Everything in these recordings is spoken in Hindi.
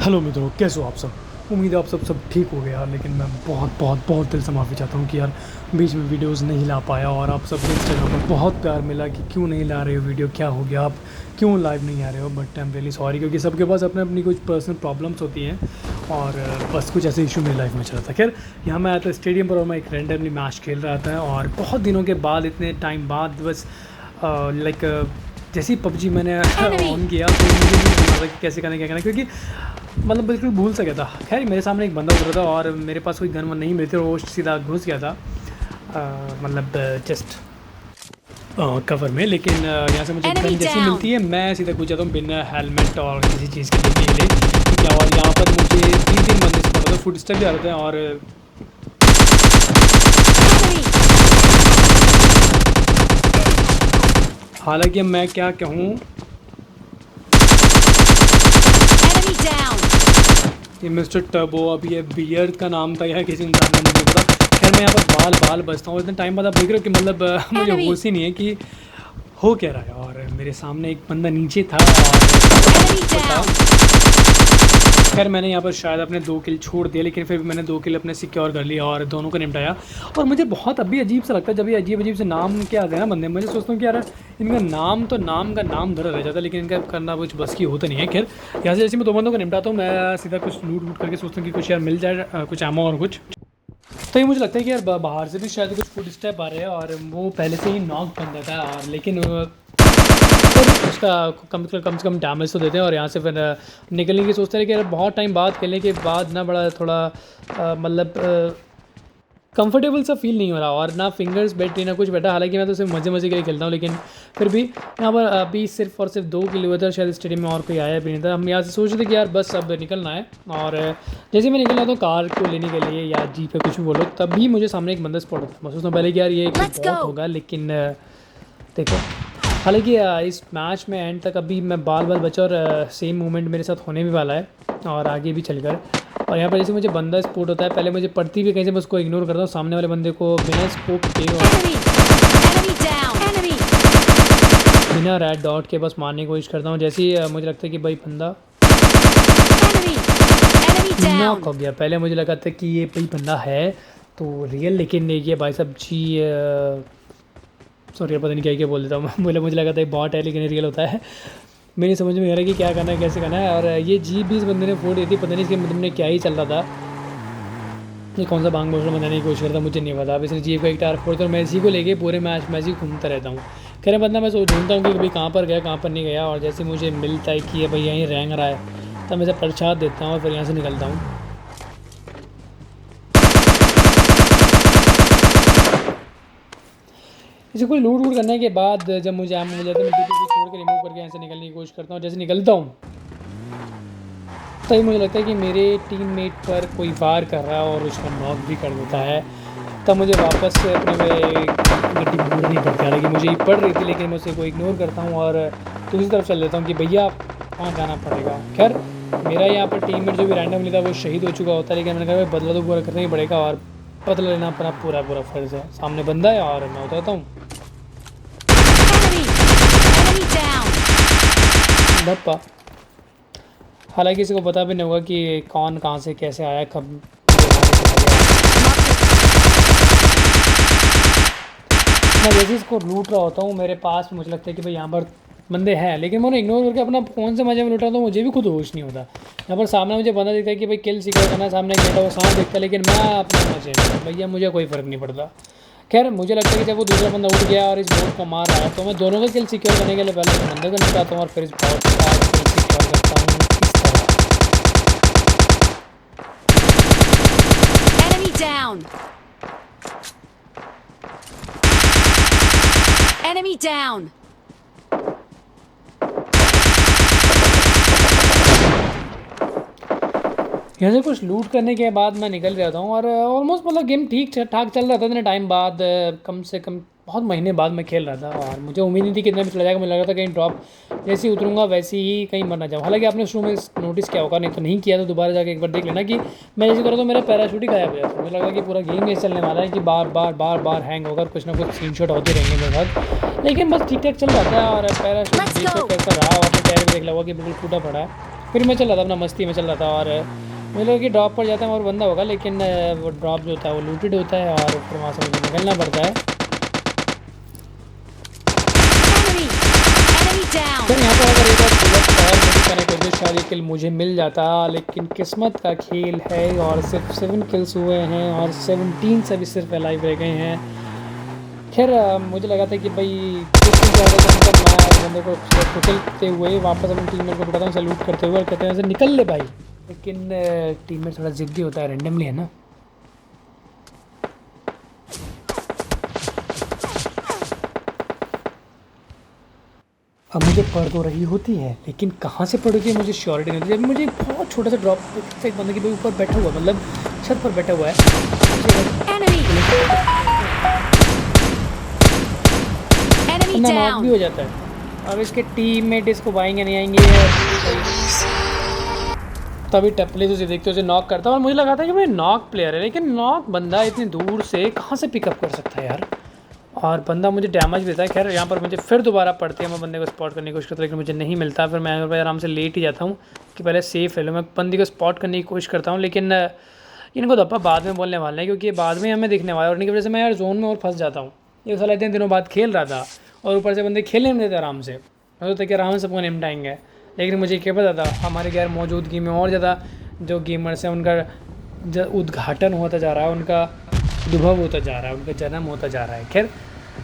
हेलो मित्रों, कैसे हो आप सब। उम्मीद है आप सब ठीक हो गए यार। लेकिन मैं बहुत बहुत बहुत दिल से माफ़ी चाहता हूँ कि यार बीच में वीडियोस नहीं ला पाया। और आप सब इंस्टाग्राम पर बहुत प्यार मिला कि क्यों नहीं ला रहे हो वीडियो, क्या हो गया, आप क्यों लाइव नहीं आ रहे हो। But I am really sorry, क्योंकि सबके पास अपने अपनी कुछ पर्सनल प्रॉब्लम्स होती हैं। और बस कुछ ऐसे इशू मेरी लाइफ में चल रहा था। खैर, यहाँ मैं आया था स्टेडियम पर और मैं एक रैंडमली मैच खेल रहा था। और बहुत दिनों के बाद, इतने टाइम बाद, बस लाइक जैसे ही पबजी मैंने ऑन किया तो मुझे नहीं पता था कि कैसे करना क्या करना, क्योंकि मतलब बिल्कुल भूल सा गया था। खैर, मेरे सामने एक बंदा उतरा था और मेरे पास कोई गन वन नहीं मिली थी और वो सीधा घुस गया था मतलब जस्ट कवर में। लेकिन यहाँ से मुझे गन Enemy जैसी down! मिलती है मैं सीधा घुस जाता हूँ बिना हेलमेट और किसी चीज़ के देखने के लिए, ठीक है। और यहाँ पर मुझे तीन तीन बंदे स्पॉट होते हैं, फुट स्टेप भी आ रहे हैं। और Enemy! हालांकि मैं क्या कहूँ, Enemy down! ये मिस्टर टर्बो, अब ये बियर्ड का नाम था या किसी इंसान का, मुझे नहीं पता। खैर, मैं यहाँ पर बाल बाल बचता हूँ इतने टाइम बाद। आप देख रहे हो कि मतलब मुझे Enemy! होश ही नहीं है कि हो क्या रहा है। और मेरे सामने एक बंदा नीचे था और Enemy ऊपर था। down! खैर, मैंने यहाँ पर शायद अपने 2 किल छोड़ दिए, लेकिन फिर भी मैंने 2 किल अपने सिक्योर कर लिया और दोनों को निपटाया। और मुझे बहुत अभी अजीब सा लगता है जब ये अजीब अजीब से नाम के आते हैं ना बंदे। मुझे सोचता हूँ कि यार इनका नाम तो नाम का नाम धरा रह जाता है, लेकिन इनका करना कुछ बस की होता नहीं है। खैर, यहाँ से जैसे मैं 2 बंदों को निपटाता हूँ, मैं सीधा कुछ लूट वूट करके सोचता हूँ कि कुछ यार मिल जाए, कुछ एमो और कुछ। तो ये मुझे लगता है कि यार बाहर से भी शायद कुछ फुट स्टेप आ रहे हैं और वो पहले से ही नॉक बंदा था। और लेकिन फिर उसका कम से कम डैमेज तो देते हैं। और यहाँ से फिर निकलने की सोचते हैं कि यार बहुत टाइम बाद खेलने के बाद ना बड़ा थोड़ा मतलब कंफर्टेबल सा फील नहीं हो रहा और ना फिंगर्स बैठी ना कुछ बैठा। हालांकि मैं तो सिर्फ मज़े मज़े के लिए खेलता हूँ, लेकिन फिर भी यहाँ पर अभी सिर्फ और सिर्फ 2 किल हुए थे। शायद स्टेडियम में और कोई आया भी नहीं था। हम यहाँ से सोच रहे थे कि यार बस अब निकलना है। और जैसे मैं निकल रहा था कार को लेने के लिए या जीप या कुछ भी बोलो, तभी मुझे सामने एक बंदा स्पॉट होता। मैं सोचता हूँ पहले कि यार ये कोई Let's बॉट go! होगा, लेकिन देखो, हालांकि इस मैच में एंड तक अभी मैं बाल बाल बचा और सेम मूवमेंट मेरे साथ होने भी वाला है और आगे भी चलकर। और यहाँ पर जैसे मुझे बंदा स्पोर्ट होता है, पहले मुझे पड़ती भी कहीं से मैं उसको इग्नोर करता हूँ, सामने वाले बंदे को बिना स्कोप के और Enemy! Enemy down! Enemy! बिना रेड डॉट के बस मारने की कोशिश करता हूँ। जैसे ही मुझे लगता है कि भाई बंदा Enemy! Enemy नॉक हो down! गया, पहले मुझे लगा था कि ये भाई बंदा है तो रियल, लेकिन ये भाई साहब जी सॉरी पता नहीं क्या क्या बोल देता हूँ बोले, मुझे लगा था ये बॉट है लेकिन ये रियल होता है। मेरी समझ में आ रहा है कि क्या करना है कैसे करना है। और ये जीप भी इस बंदे ने फोड़ दी थी, पता नहीं इसके मतलब में क्या ही चल रहा था। ये कौन सा बांग बोल बनाने की कोशिश करता मुझे नहीं पता। अब इसने जीप का एक टायर फोड़ दिया और मैं इसी को लेके पूरे मैच में ही घूमता रहता हूँ। खैर, मतलब मैं सोच ढूंढता हूँ कि भाई कहाँ पर गया कहाँ पर नहीं गया। और जैसे मुझे मिलता है कि ये भाई यहीं रेंग रहा है, तब मैं इसे प्रसाद देता हूँ और फिर यहाँ से निकलता हूँ। इसे कोई लूट वूट करने के बाद जब मुझे आम मिल जाता है, मैं DPS छोड़ के रिमूव करके यहाँ से निकलने की कोशिश करता हूँ। जैसे निकलता हूँ तभी मुझे लगता है कि मेरे टीममेट पर कोई वार कर रहा है और उसको नॉक भी कर देता है। तब मुझे वापस से अपने में गड्डी मोड़नी पड़ती है। हालांकि मुझे ये पड़ रही थी, लेकिन मैं उसे को इग्नोर करता हूँ और दूसरी तरफ चल देता हूँ कि भैया वहाँ जाना पड़ेगा। खैर, मेरा यहाँ पर टीममेट जो भी रैंडमली था वो शहीद हो चुका होता है, लेकिन मैंने कहा बदला तो पूरा करना ही पड़ेगा और बदला लेना अपना पूरा पूरा फ़र्ज़ है। सामने बंदा है और मैं उतरता हूँ। Enemy! Enemy down! धप्पा। हालांकि किसी को पता भी नहीं होगा कि कौन कहाँ से कैसे आया, कब मैं जैसे इसको लूट रहा होता हूँ मेरे पास मुझे लगता है कि भाई यहाँ पर बंदे हैं, लेकिन मैं उन्हें इग्नोर करके अपना फ़ोन से मजे में लूट रहा हूँ, तो मुझे भी खुद होश नहीं होता। यहाँ पर सामने मुझे बंदा दिखता है कि भाई किल सिक्योर करना, सामने एक बैठा हुआ सांप दिखता है, लेकिन मैं अपना मजे में, भैया मुझे कोई फ़र्क नहीं पड़ता। खैर, मुझे लगता है कि जब वो दूसरा बंदा उठ गया और इस बोट को मार रहा है, तो मैं दोनों का किल सिक्योर करने के लिए पहले इस बंदे को निपटाता हूँ और फिर इस बोट का किल सिक्योर करता हूँ इस तरह। Enemy down! Enemy down! यहाँ से कुछ लूट करने के बाद मैं निकल जाता हूँ और ऑलमोस्ट मतलब गेम ठीक ठाक चल रहा था। इतने टाइम बाद, कम से कम बहुत महीने बाद मैं खेल रहा था और मुझे उम्मीद नहीं थी कितना भी चला जाएगा। मुझे लग रहा था कहीं ड्रॉप जैसे ही उतरूँगा वैसे ही कहीं मर ना जाऊँ। हालांकि आपने शुरू में नोटिस किया होगा, नहीं तो नहीं किया तो दोबारा जाके एक बार देख लेना कि मैं जैसे करा तो मेरा पैराशूट ही गायब हो जाता। मुझे लगा कि पूरा गेम ये चलने वाला है कि बार बार बार बार हैंग होकर कुछ ना कुछ स्क्रीन शॉट होते रहेंगे मेरे साथ, लेकिन बस ठीक ठाक चल रहा था। और पैराशूट Let's देखो go! कैसा रहा, और टायर भी देख लगा कि बिल्कुल टूटा पड़ा है। फिर मैं चल रहा था अपना मस्ती में चल रहा था और मुझे लगा कि ड्रॉप पर जाता है और बंदा होगा, लेकिन वो ड्रॉप जो होता है वो लूटेड होता है और फिर वहाँ से मुझे निकलना पड़ता है। Enemy! Enemy down! फिर यहाँ पर अगर एक बार बुलेट फायर मुझे करने को जो शायद ये किल मुझे मिल जाता, लेकिन किस्मत का खेल है और सिर्फ 7 किल्स हुए हैं और 17 से भी सिर्फ अलाइव रह गए हैं। खैर मुझे लगा था कि भाई कुछ नहीं ज़्यादा तो मतलब मैं बंदे को कुचलते हुए वापस अपने टीममेट को बताता हूँ, सैल्यूट करते हुए और कहते हैं ऐसे निकल ले भाई, लेकिन टीममेट थोड़ा जिद्दी होता है, रैंडमली है ना। अब मुझे पड़ तो रही होती है, लेकिन कहाँ से पड़ रही है मुझे श्योरिटी नहीं होती। जब मुझे एक बहुत छोटा सा ड्रॉप एक बंदे के भाई ऊपर बैठा हुआ, मतलब छत पर बैठा हुआ है, Enemy! Enemy बंदा नॉक भी down! हो जाता है। अब इसके टीममेट इसको पाएंगे नहीं आएंगे, तभी टपले से देखते उसे नॉक करता और मुझे लगा था कि भाई नॉक प्लेयर है, लेकिन नॉक बंदा इतनी दूर से कहाँ से पिकअप कर सकता है यार, और बंदा मुझे डैमेज देता है। खैर यहाँ पर मुझे फिर दोबारा पड़ती है, मैं बंदे को स्पॉट करने की कोशिश करता हूँ लेकिन मुझे नहीं मिलता। फिर मैं आराम से लेट ही जाता हूँ कि पहले सेफ है लो, मैं बंदी को स्पॉट करने की कोशिश करता हूँ, लेकिन इनको धप्पा बाद में बोलने वाले हैं क्योंकि ये बाद में हमें दिखने वाला है और इनकी वजह से मैं यार जोन में और फंस जाता हूँ। ये साला इतने दिनों बाद खेल रहा था और ऊपर से बंदे खेलने नहीं देते आराम से, मैं सोचता कि आराम से सबको निपटाएंगे, लेकिन मुझे क्या पता था हमारे गैर मौजूदगी में और ज़्यादा जो गेमर्स हैं उनका उद्घाटन होता जा रहा है, उनका उद्भव होता जा रहा है, उनका जन्म होता जा रहा है। खैर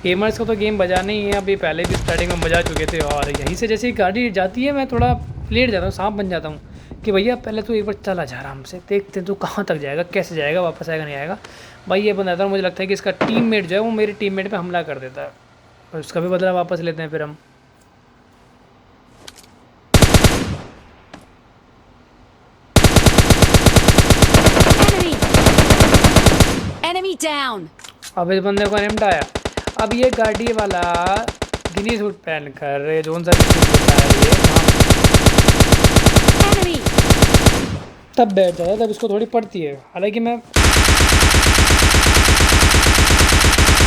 गेमर्स को तो गेम बजाना ही है, अभी पहले भी स्टार्टिंग में बजा चुके थे और यहीं से जैसे ही गाड़ी जाती है मैं थोड़ा लेट जाता हूँ, सांप बन जाता हूँ कि भैया पहले तो एक बार चला जा आराम से, देखते तो कहाँ तक जाएगा, कैसे जाएगा, वापस आएगा नहीं आएगा। भाई ये बंदा था, मुझे लगता है कि इसका टीममेट जो है वो मेरे टीममेट पे हमला कर देता है और उसका भी बदला वापस लेते हैं फिर हम। Enemy! Enemy down! अब इस बंदे को निपटाया। अब ये गाड़ी वाला गिनी सूट पहन कर ये जोन सा सूट होता है ये Enemy! तब बैठ जाता है, तब इसको थोड़ी पड़ती है। हालांकि मैं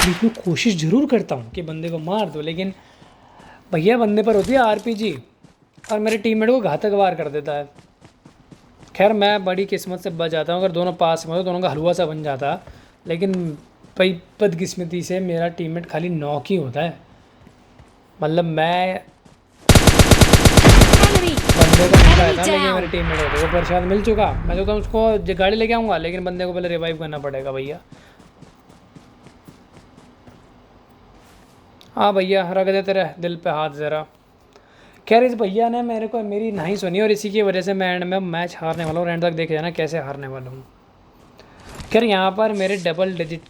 बीच में कोशिश ज़रूर करता हूँ कि बंदे को मार दो, लेकिन भैया बंदे पर होती है आरपीजी और मेरे टीममेट को घातक वार कर देता है। खैर मैं बड़ी किस्मत से बच जाता हूँ, अगर दोनों पास में हो तो दोनों का हलवा सा बन जाता, लेकिन भाई बदकिस्मती से मेरा टीममेट खाली नॉक ही होता है। मतलब मैं Enemy! बंदे को नहीं पाया था, लेकिन मेरे टीममेट होते वो प्रसाद मिल चुका। मैं सोचता हूँ उसको गाड़ी लेके आऊँगा, लेकिन बंदे को पहले रिवाइव करना पड़ेगा भैया। हाँ भैया रख दे तेरे दिल पे हाथ ज़रा। खैर इस भैया ने मेरे को मेरी नहीं सुनी और इसी की वजह से मैं एंड में मैच हारने वाला हूँ। एंड तक देखे जाना कैसे हारने वाला हूँ। खैर यहाँ पर मेरे डबल डिजिट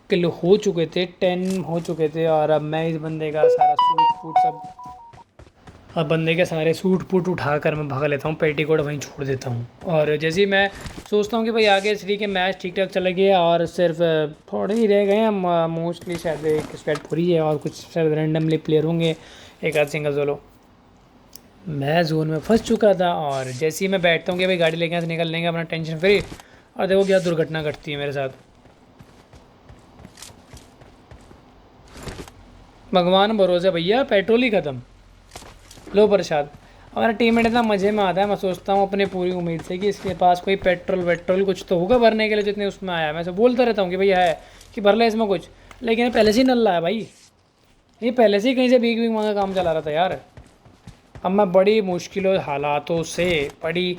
किल हो चुके थे, 10 हो चुके थे और अब मैं इस बंदे का सारा सूट फूट सब अब बंदे के सारे सूट फूट उठा कर मैं भगा लेता हूँ, पेटीकोट वहीं छोड़ देता हूँ। और जैसे ही मैं सोचता हूँ कि भाई आगे श्री के मैच ठीक ठाक चले गए और सिर्फ थोड़े ही रह गए हैं, मोस्टली शायद एक स्क्वाड पूरी है और कुछ शायद रैंडमली प्लेयर होंगे, एक आध सिंगल सोलो। मैं जोन में फंस चुका था और जैसे ही मैं बैठता हूँ कि भाई गाड़ी लेके यहाँ से निकल लेंगे अपना टेंशन फ्री, और देखो क्या दुर्घटना घटती है मेरे साथ। भगवान भरोसे भैया पेट्रोल ही ख़त्म, लो प्रसाद। हमारा टीममेट इतना मज़े में आता है, मैं सोचता हूँ अपने पूरी उम्मीद से कि इसके पास कोई पेट्रोल वेट्रोल कुछ तो होगा भरने के लिए जितने उसमें आया है। मैं ऐसे बोलता रहता हूँ कि भैया है कि भर ले इसमें कुछ, लेकिन पहले से ही नल्ला है भाई, ये पहले से ही कहीं से भीख भीख मांगा काम चला रहा था यार। अब मैं बड़ी मुश्किलों हालातों से बड़ी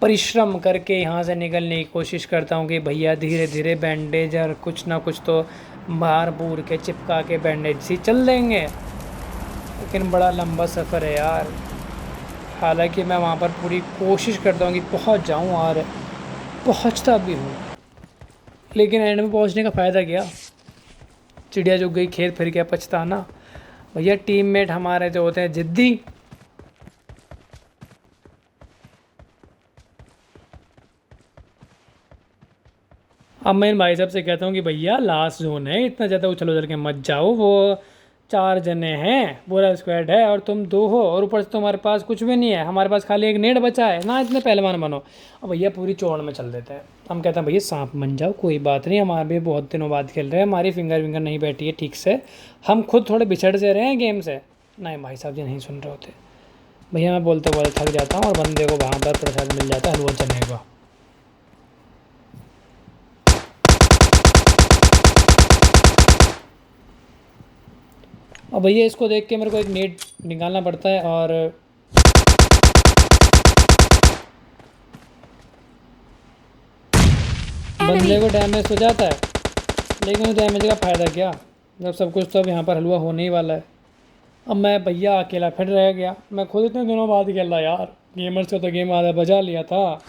परिश्रम करके यहाँ से निकलने की कोशिश करता हूँ कि भैया धीरे धीरे बैंडेज और कुछ ना कुछ तो मार बूर के चिपका के बैंडेज से चल देंगे, लेकिन बड़ा लंबा सफ़र है यार। हालांकि मैं वहाँ पर पूरी कोशिश करता हूँ कि पहुँच जाऊँ और पहुँचता भी हूँ, लेकिन एंड में पहुँचने का फ़ायदा क्या, चिड़िया जो गई खेत फिर क्या पछताना। भैया टीममेट हमारे जो होते हैं जिद्दी, अब मैं इन भाई साहब से कहता हूँ कि भैया लास्ट जोन है, इतना ज़्यादा उछल उछल के मत जाओ, वो 4 जने हैं, पूरा स्क्वाड है और तुम 2 हो और ऊपर से तुम्हारे पास कुछ भी नहीं है, हमारे पास खाली एक नेट बचा है ना, इतने पहलवान बनो। और भैया पूरी चौड़ में चल देते हैं। हम कहते हैं भैया सांप बन जाओ, कोई बात नहीं, हमारे भी बहुत दिनों बाद खेल रहे हैं, हमारी फिंगर विंगर नहीं बैठी है ठीक से, हम खुद थोड़े बिछड़ से रहे हैं गेम से। नहीं भाई साहब जी नहीं सुन रहे होते, भैया मैं बोलते बोलते थक जाता हूँ और बंदे को वहाँ पर प्रसाद मिल जाता है हलवा चने का। और भैया इसको देख के मेरे को एक नेट निकालना पड़ता है और बंदे को डैमेज हो जाता है, लेकिन उस डैमेज का फ़ायदा क्या जब सब कुछ तो अब यहाँ पर हलवा होने ही वाला है। अब मैं भैया अकेला फिर रह गया। मैं खुद इतने दिनों बाद खेला यार, गेमर्स से तो गेम आधा बजा लिया था,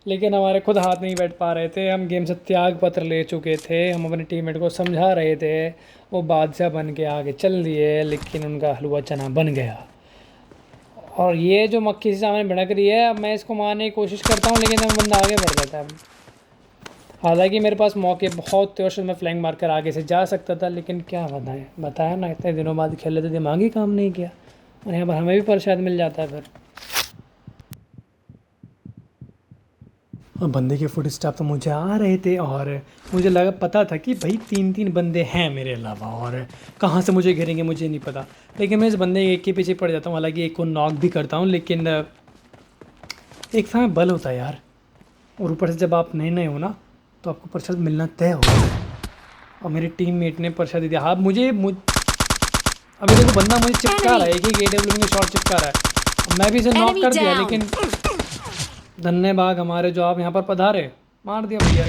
लेकिन हमारे खुद हाथ नहीं बैठ पा रहे थे। हम गेम से त्याग पत्र ले चुके थे, हम अपने टीममेट को समझा रहे थे, वो बादशाह बन के आगे चल दिए, लेकिन उनका हलवा चना बन गया। और ये जो मक्खी से सामने भड़क रही है, अब मैं इसको मारने की कोशिश करता हूँ, लेकिन अब बंदा आगे बढ़ जाता है। हालांकि मेरे पास मौके बहुत थे और मैं फ्लैंक मारकर आगे से जा सकता था, लेकिन क्या बताया ना, इतने दिनों बाद खेले थे, दिमाग ही काम नहीं किया और यहाँ पर हमें भी प्रसाद मिल जाता है फिर। और बंदे के फुट स्टेप तो मुझे आ रहे थे और मुझे लगा पता था कि भाई 3-3 बंदे हैं मेरे अलावा और कहाँ से मुझे घेरेंगे मुझे नहीं पता, लेकिन मैं इस बंदे एक के पीछे पड़ जाता हूँ। हालांकि एक को नॉक भी करता हूँ, लेकिन एक समय बल होता है यार, और ऊपर से जब आप नए नए हो ना तो आपको प्रसाद मिलना तय होगा। और मेरे टीममेट ने प्रसाद दिया। हाँ अभी देखो बंदा मुझे चिपका रहा है, एक AW में शॉट चिपका रहा है, मैं भी इसे नॉक कर दिया, लेकिन धन्यवाद हमारे जो आप यहाँ पर पधारे, मार दिया भैया।